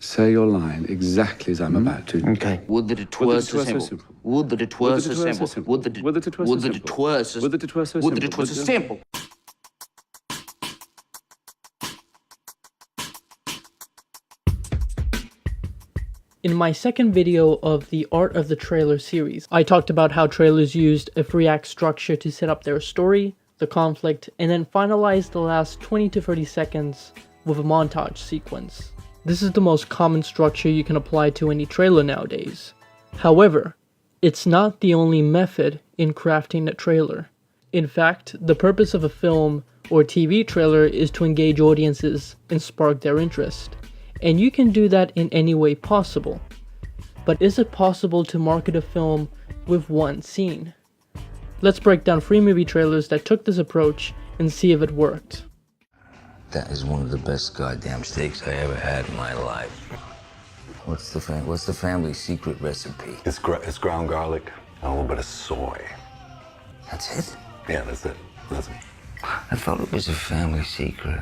Say your line exactly as I'm about to. Okay. Would that it were so simple. Would that it were so simple. Would that it were so simple. Would that it were so simple. In my second video of the Art of the Trailer series, I talked about how trailers used a 3-act structure to set up their story, the conflict, and then finalize the last 20 to 30 seconds with a montage sequence. This is the most common structure you can apply to any trailer nowadays. However, it's not the only method in crafting a trailer. In fact, the purpose of a film or TV trailer is to engage audiences and spark their interest. And you can do that in any way possible. But is it possible to market a film with one scene? Let's break down 3 movie trailers that took this approach and see if it worked. That is one of the best goddamn steaks I ever had in my life. What's the family secret recipe? It's ground garlic and a little bit of soy. That's it? Yeah, that's it. That's it. I thought it was a family secret.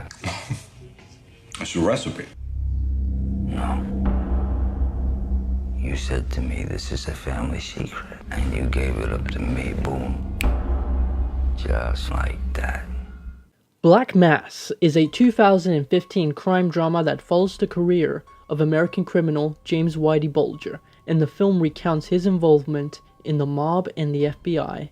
It's a recipe. No. You said to me this is a family secret, and you gave it up to me, boom. Just like that. Black Mass is a 2015 crime drama that follows the career of American criminal James Whitey Bulger, and the film recounts his involvement in the mob and the FBI.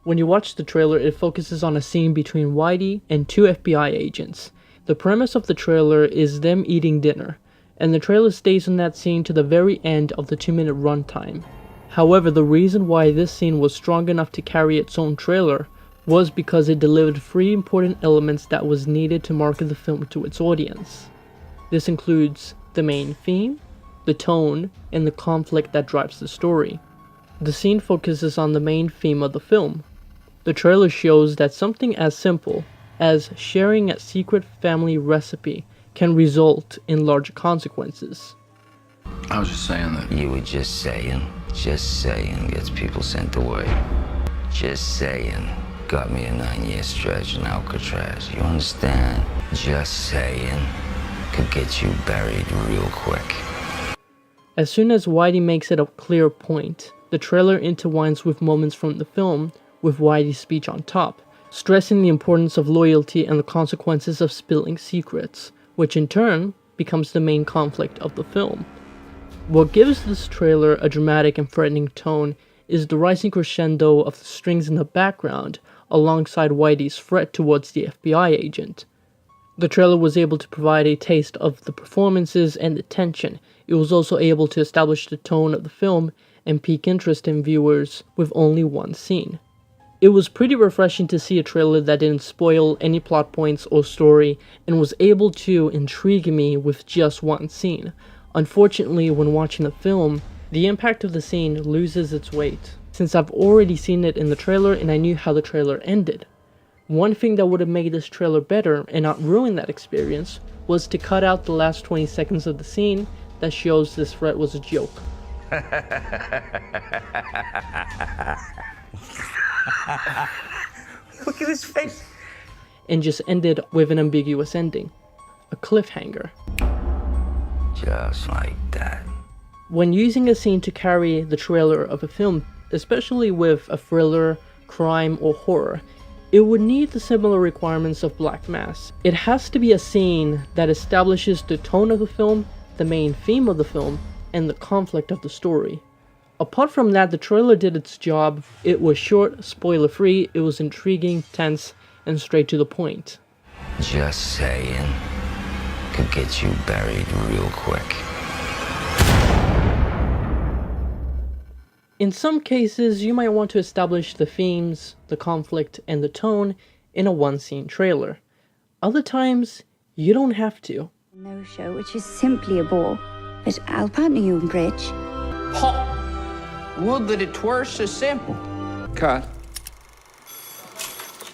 When you watch the trailer, it focuses on a scene between Whitey and 2 FBI agents. The premise of the trailer is them eating dinner, and the trailer stays on that scene to the very end of the 2-minute runtime. However, the reason why this scene was strong enough to carry its own trailer was because it delivered 3 important elements that was needed to market the film to its audience. This includes the main theme, the tone, and the conflict that drives the story. The scene focuses on the main theme of the film. The trailer shows that something as simple as sharing a secret family recipe can result in larger consequences. I was just saying that. You were just saying gets people sent away. Just saying got me a 9-year stretch in Alcatraz. You understand? Just saying could get you buried real quick. As soon as Whitey makes it a clear point, the trailer intertwines with moments from the film with Whitey's speech on top, stressing the importance of loyalty and the consequences of spilling secrets, which in turn becomes the main conflict of the film. What gives this trailer a dramatic and threatening tone is the rising crescendo of the strings in the background alongside Whitey's threat towards the FBI agent. The trailer was able to provide a taste of the performances and the tension. It was also able to establish the tone of the film and pique interest in viewers with only one scene. It was pretty refreshing to see a trailer that didn't spoil any plot points or story and was able to intrigue me with just one scene. Unfortunately, when watching the film, the impact of the scene loses its weight, since I've already seen it in the trailer and I knew how the trailer ended. One thing that would have made this trailer better and not ruin that experience was to cut out the last 20 seconds of the scene that shows this threat was a joke. Look at his face. And just ended with an ambiguous ending. A cliffhanger. Just like that. When using a scene to carry the trailer of a film, especially with a thriller, crime, or horror, it would need the similar requirements of Black Mass. It has to be a scene that establishes the tone of the film, the main theme of the film, and the conflict of the story. Apart from that, the trailer did its job. It was short, spoiler-free, it was intriguing, tense, and straight to the point. Just saying could get you buried real quick. In some cases, you might want to establish the themes, the conflict, and the tone in a one-scene trailer. Other times, you don't have to. No show, which is simply a bore. But I'll partner you in bridge. Ha! Would that it were so simple. Cut.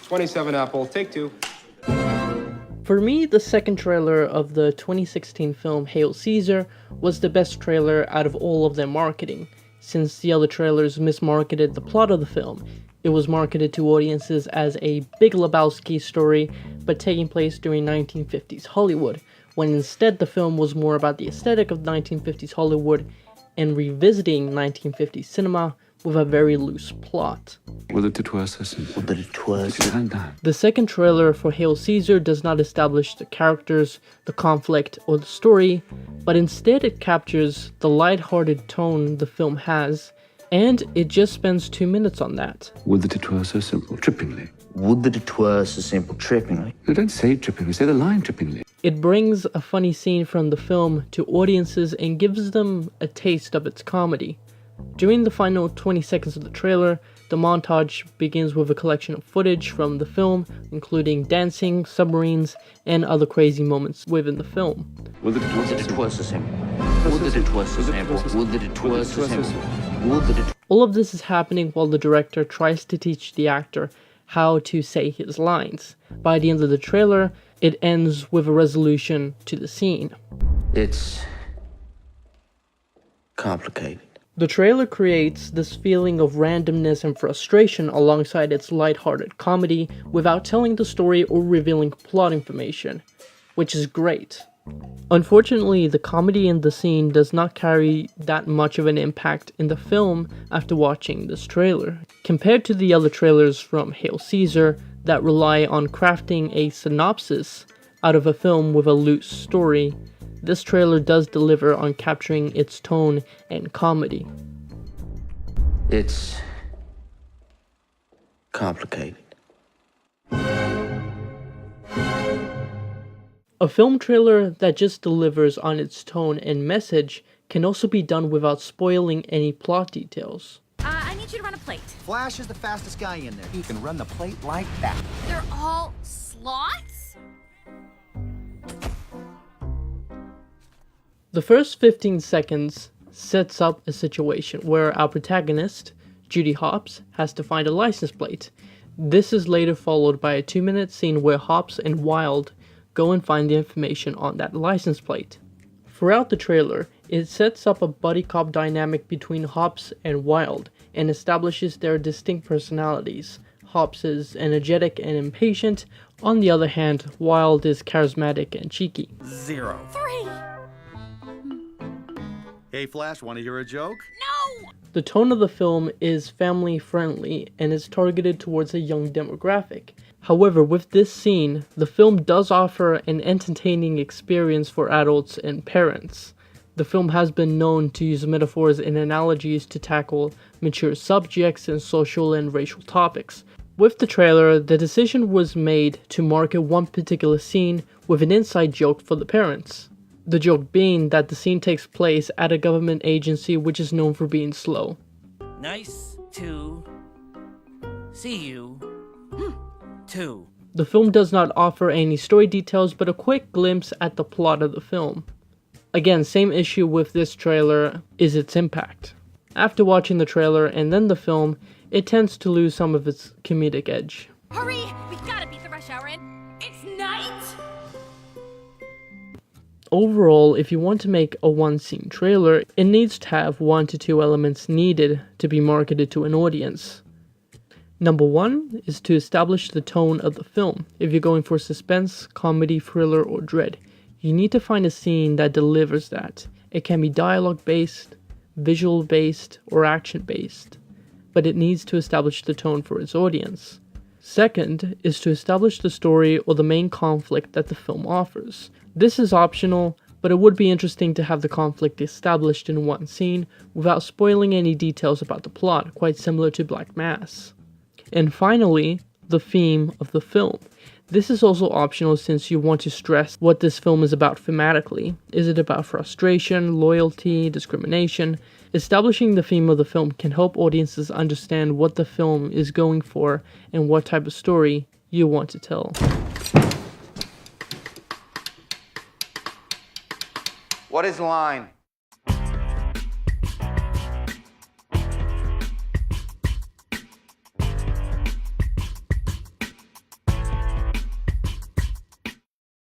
27 Apple, take 2. For me, the second trailer of the 2016 film Hail Caesar was the best trailer out of all of their marketing. Since the other trailers mismarketed the plot of the film, it was marketed to audiences as a Big Lebowski story, but taking place during 1950s Hollywood, when instead the film was more about the aesthetic of 1950s Hollywood and revisiting 1950s cinema with a very loose plot. Well, it was so simple. The second trailer for Hail Caesar does not establish the characters, the conflict, or the story, but instead it captures the light-hearted tone the film has, and it just spends 2 minutes on that. Would that it were so simple, trippingly. Would that it were so simple, trippingly. No, don't say trippingly, say the line trippingly. It brings a funny scene from the film to audiences and gives them a taste of its comedy. During the final 20 seconds of the trailer, the montage begins with a collection of footage from the film, including dancing, submarines, and other crazy moments within the film. Would that it were so simple. Would that it were so simple. Would that it were so simple. Would that it... All of this is happening while the director tries to teach the actor how to say his lines. By the end of the trailer, it ends with a resolution to the scene. It's complicated. The trailer creates this feeling of randomness and frustration alongside its lighthearted comedy without telling the story or revealing plot information, which is great. Unfortunately, the comedy in the scene does not carry that much of an impact in the film after watching this trailer. Compared to the other trailers from Hail Caesar that rely on crafting a synopsis out of a film with a loose story, this trailer does deliver on capturing its tone and comedy. It's complicated. A film trailer that just delivers on its tone and message can also be done without spoiling any plot details. I need you to run a plate. Flash is the fastest guy in there. He can run the plate like that. They're all sloths? The first 15 seconds sets up a situation where our protagonist, Judy Hopps, has to find a license plate. This is later followed by a 2-minute scene where Hopps and Wilde go and find the information on that license plate. Throughout the trailer, it sets up a buddy cop dynamic between Hopps and Wilde and establishes their distinct personalities. Hopps is energetic and impatient. On the other hand, Wilde is charismatic and cheeky. 0. 3. Hey, Flash, want to hear a joke? No! The tone of the film is family friendly and is targeted towards a young demographic. However, with this scene, the film does offer an entertaining experience for adults and parents. The film has been known to use metaphors and analogies to tackle mature subjects and social and racial topics. With the trailer, the decision was made to market one particular scene with an inside joke for the parents. The joke being that the scene takes place at a government agency which is known for being slow. Nice to see you, too. The film does not offer any story details, but a quick glimpse at the plot of the film. Again, same issue with this trailer is its impact. After watching the trailer and then the film, it tends to lose some of its comedic edge. Hurry! We gotta beat the rush hour in. It's night! Overall, if you want to make a one-scene trailer, it needs to have 1 to 2 elements needed to be marketed to an audience. Number 1 is to establish the tone of the film. If you're going for suspense, comedy, thriller, or dread, you need to find a scene that delivers that. It can be dialogue-based, visual-based, or action-based, but it needs to establish the tone for its audience. Second is to establish the story or the main conflict that the film offers. This is optional, but it would be interesting to have the conflict established in one scene without spoiling any details about the plot, quite similar to Black Mass. And finally, the theme of the film. This is also optional since you want to stress what this film is about thematically. Is it about frustration, loyalty, discrimination? Establishing the theme of the film can help audiences understand what the film is going for and what type of story you want to tell. What is line?